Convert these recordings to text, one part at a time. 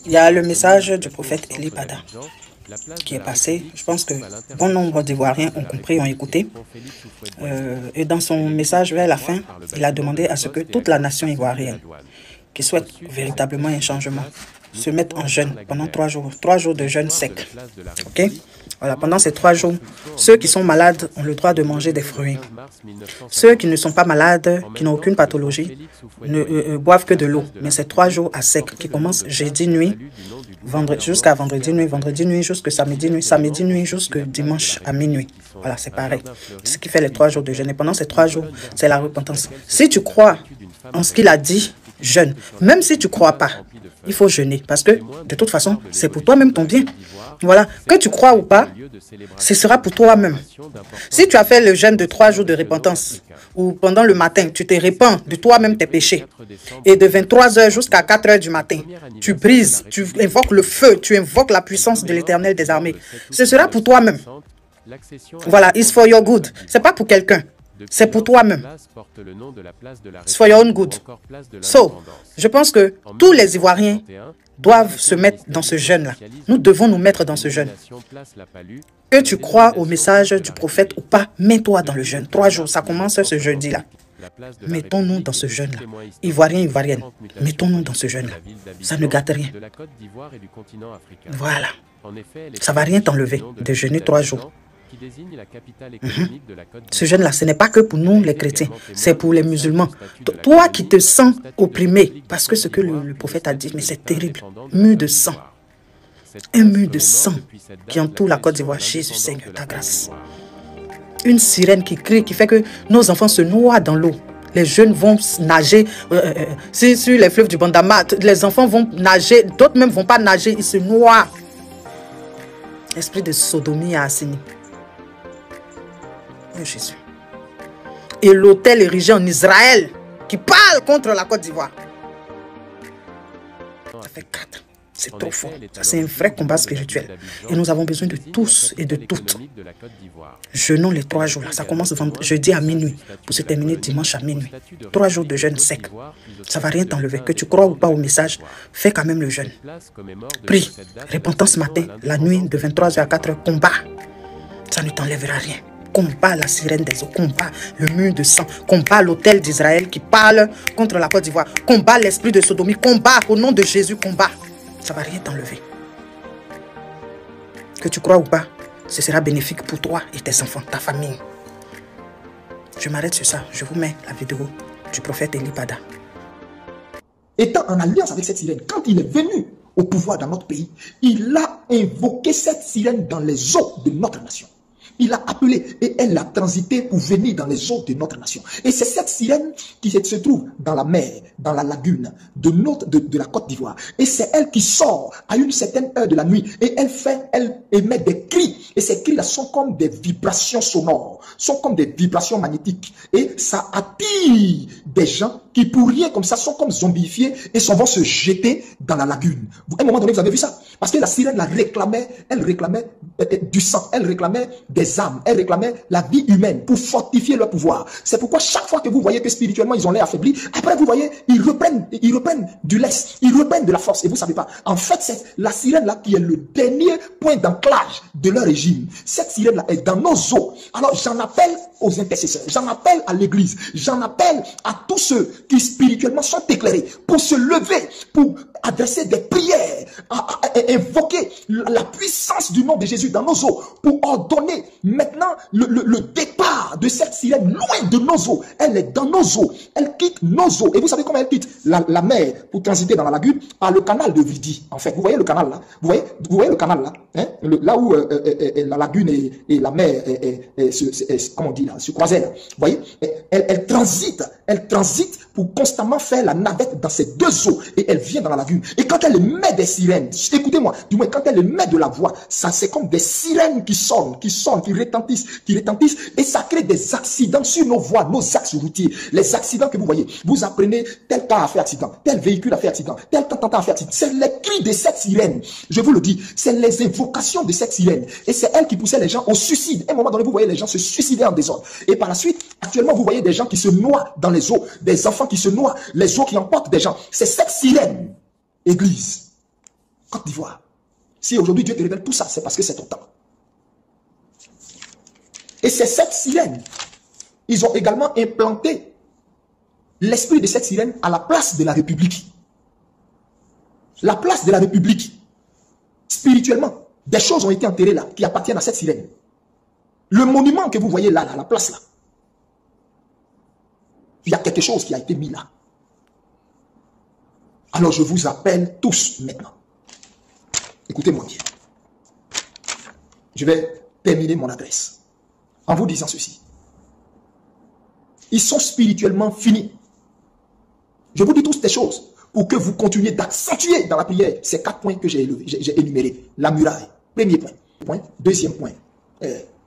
Il y a le message du prophète Eli Bada qui est passé. Je pense que bon nombre d'Ivoiriens ont compris, ont écouté. Et dans son message vers la fin, il a demandé à ce que toute la nation ivoirienne qui souhaite véritablement un changement se mette en jeûne pendant 3 jours de jeûne sec. Ok? Voilà, pendant ces 3 jours, ceux qui sont malades ont le droit de manger des fruits. Ceux qui ne sont pas malades, qui n'ont aucune pathologie, ne boivent que de l'eau. Mais c'est 3 jours à sec qui commencent jeudi nuit, jusqu'à vendredi nuit jusqu'à samedi nuit jusqu'à dimanche à minuit. Voilà, c'est pareil. Ce qui fait les 3 jours de jeûne. Et pendant ces 3 jours, c'est la repentance. Si tu crois en ce qu'il a dit, jeûne. Même si tu ne crois pas, il faut jeûner. Parce que, de toute façon, c'est pour toi-même ton bien. Voilà. Que tu crois ou pas, ce sera pour toi-même. Si tu as fait le jeûne de 3 jours de repentance, ou pendant le matin, tu te répands de toi-même tes péchés, et de 23h jusqu'à 4h du matin, tu brises, tu invoques le feu, tu invoques la puissance de l'Éternel des armées, ce sera pour toi-même. Voilà, it's for your good. C'est pas pour quelqu'un. C'est pour toi-même. It's for your own good. So, je pense que tous les Ivoiriens doivent se mettre dans ce jeûne-là. Nous devons nous mettre dans ce jeûne. Que tu crois au message du prophète ou pas, mets-toi dans le jeûne. 3 jours, ça commence ce jeudi-là. Mettons-nous dans ce jeûne-là. Ivoiriens, Ivoiriennes, mettons-nous dans ce jeûne-là. Ça ne gâte rien. Voilà. Ça ne va rien t'enlever de jeûner 3 jours. Ce jeûne-là, ce n'est pas que pour nous les chrétiens, c'est pour les musulmans. Toi qui te sens opprimé, parce que ce que le prophète a dit, mais c'est terrible, mur de sang. Un mur de sang qui entoure la Côte d'Ivoire. Jésus Seigneur, ta grâce. Une sirène qui crie, qui fait que nos enfants se noient dans l'eau. Les jeunes vont nager sur les fleuves du Bandama. Les enfants vont nager, d'autres même ne vont pas nager, ils se noient. Esprit de sodomie à Assini. Oh Jésus. Et l'autel érigé en Israël qui parle contre la Côte d'Ivoire. Ça fait 4. C'est trop fort. C'est un vrai combat spirituel. Et nous avons besoin de tous et de toutes. Jeûnons les 3 jours. Là. Ça commence jeudi à minuit pour se terminer dimanche à minuit. 3 jours de jeûne sec. Ça ne va rien t'enlever. Que tu crois ou pas au message, fais quand même le jeûne. Prie. Repentance ce matin, la nuit de 23h à 4h. Combat. Ça ne t'enlèvera rien. Combat la sirène des eaux, combat le mur de sang, combat l'autel d'Israël qui parle contre la Côte d'Ivoire, combat l'esprit de sodomie, combat au nom de Jésus, combat. Ça ne va rien t'enlever. Que tu crois ou pas, ce sera bénéfique pour toi et tes enfants, ta famille. Je m'arrête sur ça. Je vous mets la vidéo du prophète Eli Bada. Étant en alliance avec cette sirène, quand il est venu au pouvoir dans notre pays, il a invoqué cette sirène dans les eaux de notre nation. Il a appelé et elle a transité pour venir dans les eaux de notre nation. Et c'est cette sirène qui se trouve dans la mer, dans la lagune de la Côte d'Ivoire. Et c'est elle qui sort à une certaine heure de la nuit. Et elle émet des cris. Et ces cris-là sont comme des vibrations sonores, sont comme des vibrations magnétiques. Et ça attire des gens qui pour rien comme ça sont comme zombifiés et vont se jeter dans la lagune. À un moment donné, vous avez vu ça? Parce que la sirène elle réclamait du sang, elle réclamait des âmes, elle réclamait la vie humaine pour fortifier leur pouvoir. C'est pourquoi chaque fois que vous voyez que spirituellement ils ont l'air affaiblis, après vous voyez, ils reprennent du lest, ils reprennent de la force. Et vous ne savez pas, en fait c'est la sirène là qui est le dernier point d'ancrage de leur régime. Cette sirène là est dans nos eaux. Alors j'en appelle aux intercesseurs, j'en appelle à l'église, j'en appelle à tous ceux qui spirituellement sont éclairés pour se lever, pour adresser des prières, à invoquer la puissance du nom de Jésus dans nos eaux, pour ordonner maintenant le départ de cette sirène loin de nos eaux. Elle est dans nos eaux, elle quitte nos eaux. Et vous savez comment elle quitte la mer pour transiter dans la lagune? Par le canal de Vidi. En fait, vous voyez le canal là? Vous voyez le canal là? Hein? Là où la lagune et la mer, comment on dit là, se croisaient là. Vous voyez? Elle transite pour constamment faire la navette dans ces 2 eaux. Et elle vient dans la lagune. Et quand elle met des sirènes, écoutez-moi, du moins quand elle met de la voix, ça c'est comme des sirènes qui sonnent, qui retentissent, et ça crée des accidents sur nos voies, nos axes routiers. Les accidents que vous voyez, vous apprenez tel car a fait accident, tel véhicule a fait accident, tel temps a fait accident. C'est les cris de cette sirène, je vous le dis, c'est les invocations de cette sirène. Et c'est elle qui poussait les gens au suicide. À un moment donné, vous voyez les gens se suicider en désordre. Et par la suite, actuellement, vous voyez des gens qui se noient dans les eaux, des enfants qui se noient, les eaux qui emportent des gens. C'est cette sirène, église. Côte d'Ivoire. Si aujourd'hui Dieu te révèle tout ça, c'est parce que c'est ton temps. Et c'est cette sirène. Ils ont également implanté l'esprit de cette sirène à la place de la République. La place de la République. Spirituellement, des choses ont été enterrées là, qui appartiennent à cette sirène. Le monument que vous voyez là, la place là, il y a quelque chose qui a été mis là. Alors je vous appelle tous maintenant. Écoutez-moi bien. Je vais terminer mon adresse en vous disant ceci. Ils sont spirituellement finis. Je vous dis toutes ces choses pour que vous continuiez d'accentuer dans la prière ces 4 points que j'ai énumérés. La muraille, premier point. Deuxième point,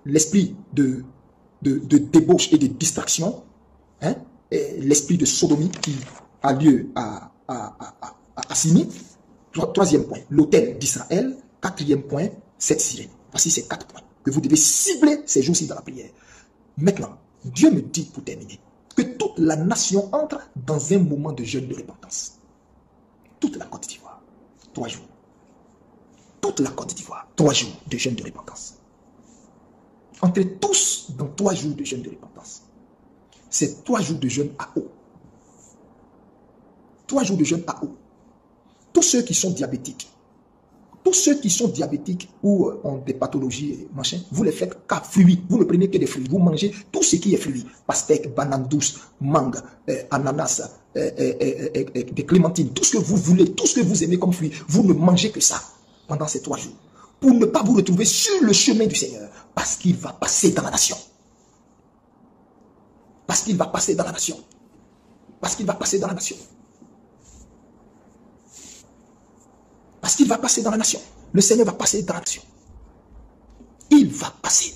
l'esprit de débauche et de distraction. Hein, l'esprit de sodomie qui a lieu à Sini. Troisième point, l'autel d'Israël. Quatrième point, cette sirène. Voici ces 4 points que vous devez cibler ces jours-ci dans la prière. Maintenant, Dieu me dit pour terminer que toute la nation entre dans un moment de jeûne de repentance. Toute la Côte d'Ivoire, 3 jours. Toute la Côte d'Ivoire, 3 jours de jeûne de repentance. Entrez tous dans 3 jours de jeûne de repentance. C'est 3 jours de jeûne à eau. 3 jours de jeûne à eau. Tous ceux qui sont diabétiques, ou ont des pathologies, machin, vous les faites qu'à fruits. Vous ne prenez que des fruits. Vous mangez tout ce qui est fruits. Pastèque, banane douce, mangue, ananas, des clémentines. Tout ce que vous voulez, tout ce que vous aimez comme fruits. Vous ne mangez que ça pendant ces 3 jours. Pour ne pas vous retrouver sur le chemin du Seigneur. Parce qu'il va passer dans la nation. Parce qu'il va passer dans la nation. Parce qu'il va passer dans la nation. Parce qu'il va passer dans la nation. Le Seigneur va passer dans la nation. Il va passer.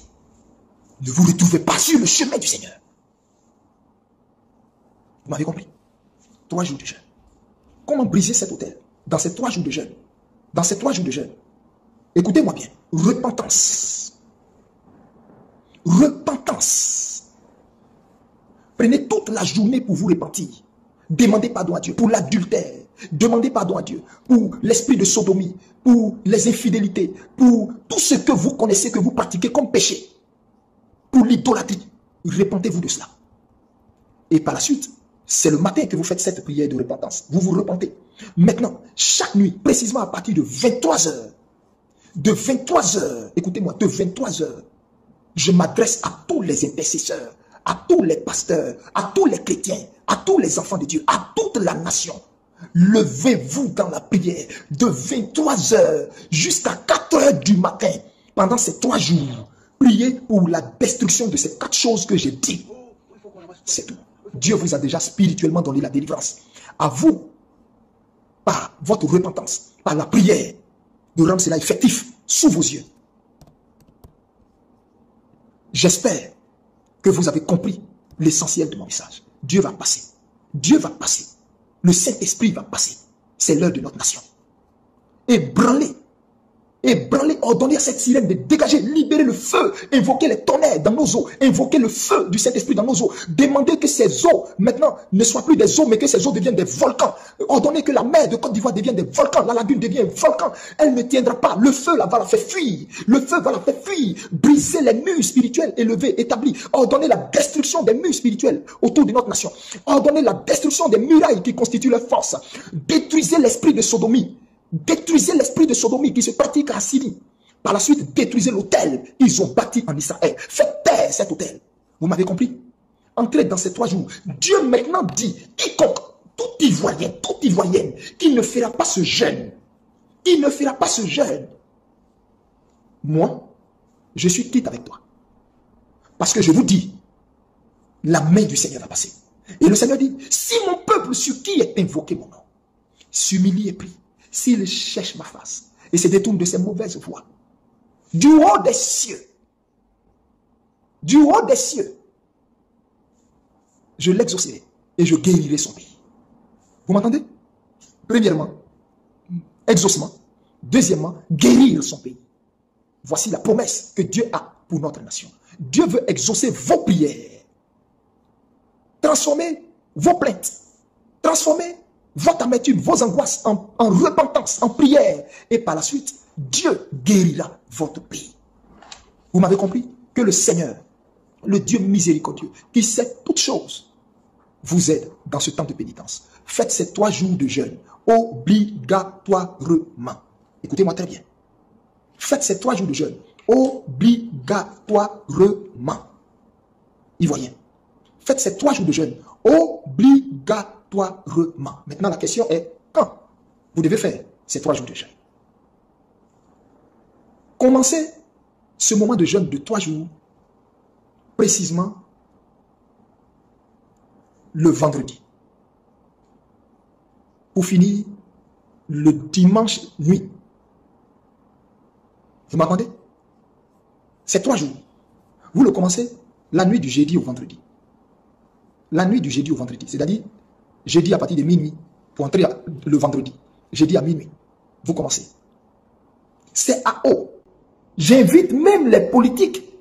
Ne vous retrouvez pas sur le chemin du Seigneur. Vous m'avez compris? 3 jours de jeûne. Comment briser cet autel? Dans ces 3 jours de jeûne. Dans ces 3 jours de jeûne. Écoutez-moi bien. Repentance. Repentance. Prenez toute la journée pour vous repentir. Demandez pardon à Dieu pour l'adultère. Demandez pardon à Dieu pour l'esprit de sodomie, pour les infidélités, pour tout ce que vous connaissez, que vous pratiquez comme péché, pour l'idolâtrie. Repentez-vous de cela. Et par la suite, c'est le matin que vous faites cette prière de repentance. Vous vous repentez. Maintenant, chaque nuit, précisément à partir de 23 heures, écoutez-moi, de 23 heures, je m'adresse à tous les intercesseurs, à tous les pasteurs, à tous les chrétiens, à tous les enfants de Dieu, à toute la nation. Levez-vous dans la prière de 23 heures jusqu'à 4 heures du matin. Pendant ces 3 jours, priez pour la destruction de ces 4 choses que j'ai dit. C'est tout. Dieu vous a déjà spirituellement donné la délivrance. À vous, par votre repentance, par la prière, de rendre cela effectif sous vos yeux. J'espère que vous avez compris l'essentiel de mon message. Dieu va passer. Dieu va passer. Le Saint-Esprit va passer. C'est l'heure de notre nation. Ébranlez, ordonnez à cette sirène de dégager, libérer le feu, invoquer les tonnerres dans nos eaux, invoquer le feu du Saint-Esprit dans nos eaux, demandez que ces eaux, maintenant, ne soient plus des eaux, mais que ces eaux deviennent des volcans. Ordonnez que la mer de Côte d'Ivoire devienne des volcans, la lagune devient un volcan. Elle ne tiendra pas. Le feu là va la faire fuir. Le feu va la faire fuir. Brisez les murs spirituels élevés, établis. Ordonnez la destruction des murs spirituels autour de notre nation. Ordonnez la destruction des murailles qui constituent leur force. Détruisez l'esprit de sodomie. Détruisez l'esprit de sodomie qui se pratique à Syrie. Par la suite, détruisez l'autel qu'ils ont bâti en Israël. Faites taire cet autel. Vous m'avez compris? Entrez dans ces 3 jours. Dieu maintenant dit, quiconque, tout Ivoirienne, qui ne fera pas ce jeûne, moi, je suis quitte avec toi. Parce que je vous dis, la main du Seigneur va passer. Et le Seigneur dit, si mon peuple sur qui est invoqué mon nom, s'humilie et prie, s'il cherche ma face et se détourne de ses mauvaises voies, du haut des cieux, je l'exaucerai et je guérirai son pays. Vous m'entendez? Premièrement, exaucement. Deuxièmement, guérir son pays. Voici la promesse que Dieu a pour notre nation. Dieu veut exaucer vos prières, transformer vos plaintes, transformer votre amertume, vos angoisses en repentance, en prière. Et par la suite, Dieu guérira votre pays. Vous m'avez compris? Que le Seigneur, le Dieu miséricordieux, qui sait toutes choses, vous aide dans ce temps de pénitence. Faites ces 3 jours de jeûne obligatoirement. Écoutez-moi très bien. Faites ces 3 jours de jeûne obligatoirement. Ivoirien. Faites ces 3 jours de jeûne obligatoirement. Maintenant, la question est quand vous devez faire ces 3 jours de jeûne. Commencez ce moment de jeûne de 3 jours précisément le vendredi. Pour finir le dimanche nuit. Vous m'entendez? C'est 3 jours. Vous le commencez la nuit du jeudi au vendredi. La nuit du jeudi au vendredi. C'est-à-dire, jeudi à partir de minuit, pour entrer le vendredi. Jeudi à minuit. Vous commencez. C'est à haut. J'invite même les politiques